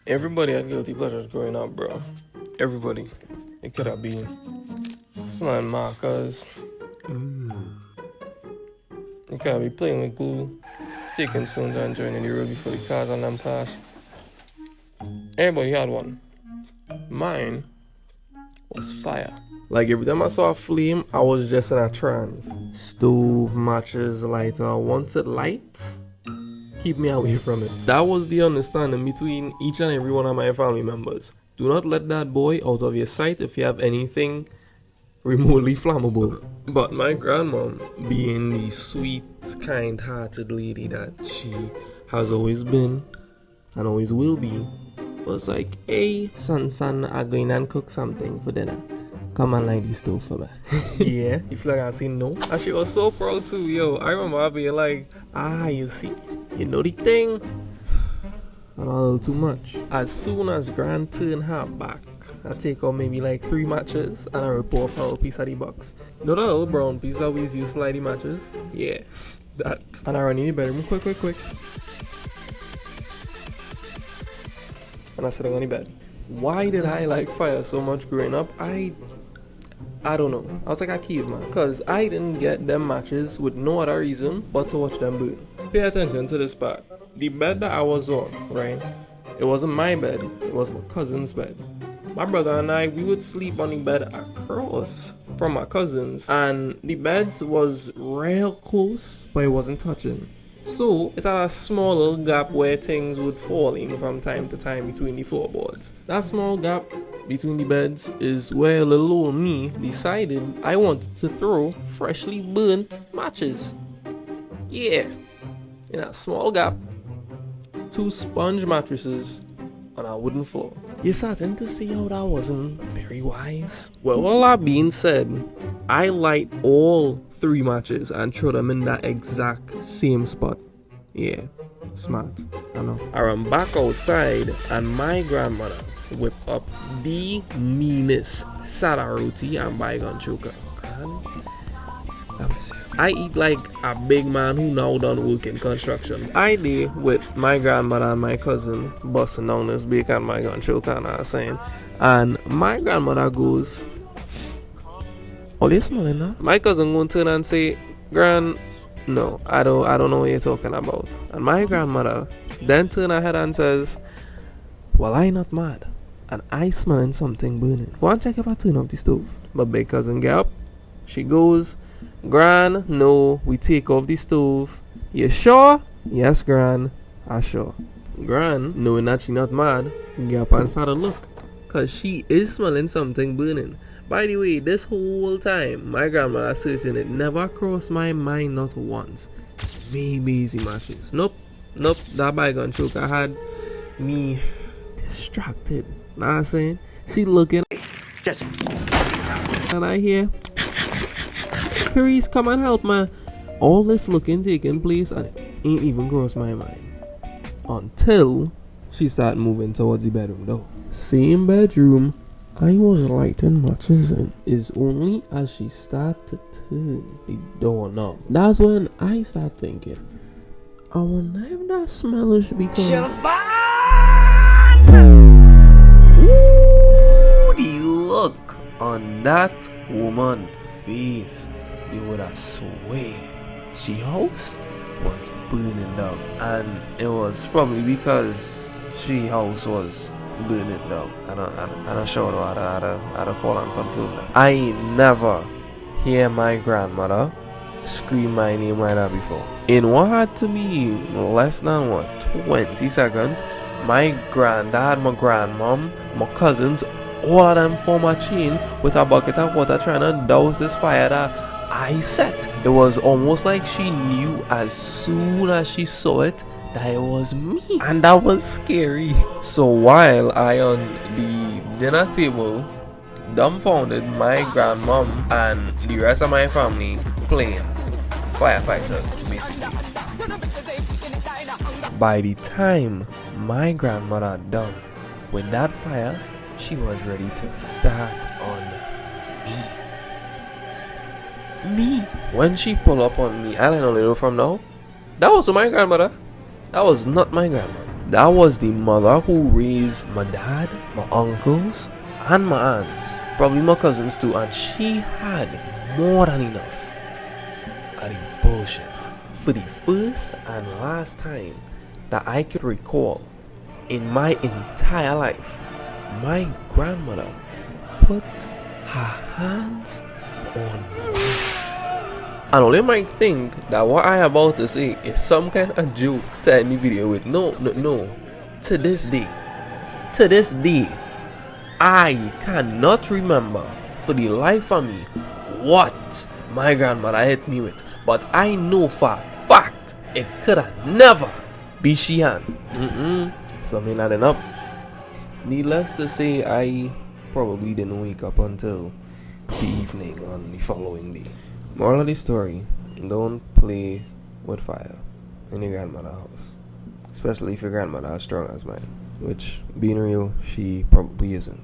Everybody had guilty pleasures growing up, bro. Everybody. It could have been smelling markers. You could be playing with glue, taking stones and joining the road before the cars and them pass. Everybody had one. Mine was fire. Like every time I saw a flame, I was just in a trance. Stove, matches, lighter. Once it lights, keep me away from it. That was the understanding between each and every one of my family members. Do not let that boy out of your sight if you have anything remotely flammable. But my grandmom, being the sweet, kind-hearted lady that she has always been and always will be, was like, hey, son, I'm going and cook something for dinner. Come and light the stove for me. Yeah, you feel like I say no? And she was so proud too, yo. I remember her being like, you see, you know the thing? And a little too much. As soon as Gran turned her back, I take out maybe like 3 matches and I rip off a little piece of the box. You know that little brown piece that we used to slide the matches? Yeah, that. And I run in the bedroom quick. And I sit on the bed. Why did I like fire so much growing up? I don't know. I was like a caveman. Because I didn't get them matches with no other reason but to watch them burn. Pay attention to this part. The bed that I was on, right? It wasn't my bed. It was my cousin's bed. My brother and I, we would sleep on the bed across from my cousins. And the beds was real close, but it wasn't touching. So, it's at a small little gap where things would fall in from time to time between the floorboards. That small gap between the beds is where little old me decided I wanted to throw freshly burnt matches. Yeah, in a small gap, 2 sponge mattresses on a wooden floor. You're starting to see how that wasn't very wise. Well, all that being said, I light all 3 matches and throw them in that exact same spot. Yeah, smart, I know. I run back outside and my grandmother whip up the meanest sada roti and bygone choker. I eat like a big man who now done work in construction. I did with my grandmother and my cousin busting down this bacon bygone choker and I was saying. And my grandmother goes, oh, you smelling that? My cousin won't turn and say, Gran, no, I don't know what you're talking about. And my grandmother then turn her head and says, well, I not mad. And I smelling something burning. Go and check if I turn off the stove. But big cousin get up. She goes, Gran, no, we take off the stove. You sure? Yes, Gran, I sure. Gran, knowing that she not mad, get up and start to look. Cause she is smelling something burning. By the way, this whole time, my grandmother searching it never crossed my mind not once. Maybe easy matches. Nope, that bygone choker had me distracted. Know what I'm saying? She looking just and I hear, Paris, come and help me. All this looking taking place and it ain't even crossed my mind. Until she started moving towards the bedroom door. Same bedroom I was lighting matches in is only as she started to turn the doorknob. That's when I start thinking, I wonder if that smell is because ooh, the look on that woman's face, you would have swear she house was burning down. And it was probably because she house was burning down. And I'm sure how to call and confirm that. I never hear my grandmother scream my name like that before. In what had to be less than 20 seconds, my granddad, my grandmom, my cousins, all of them form a chain with a bucket of water trying to douse this fire that I set. It was almost like she knew as soon as she saw it that it was me, and that was scary. So while I on the dinner table dumbfounded, my grandmom and the rest of my family playing firefighters basically. By the time my grandmother done with that fire, she was ready to start on me. When she pull up on me, I don't know from now, that was my grandmother. That was not my grandma. That was the mother who raised my dad, my uncles, and my aunts, probably my cousins too, and she had more than enough of the bullshit. For the first and last time that I could recall in my entire life, my grandmother put her hands on me. And only might think that what I about to say is some kind of joke to end the video with. No. To this day, I cannot remember for the life of me what my grandmother hit me with. But I know for a fact it could have never be she hand. Something adding up. Needless to say, I probably didn't wake up until the evening on the following day. Moral of the story, don't play with fire in your grandmother's house. Especially if your grandmother is strong as mine. Which, being real, she probably isn't.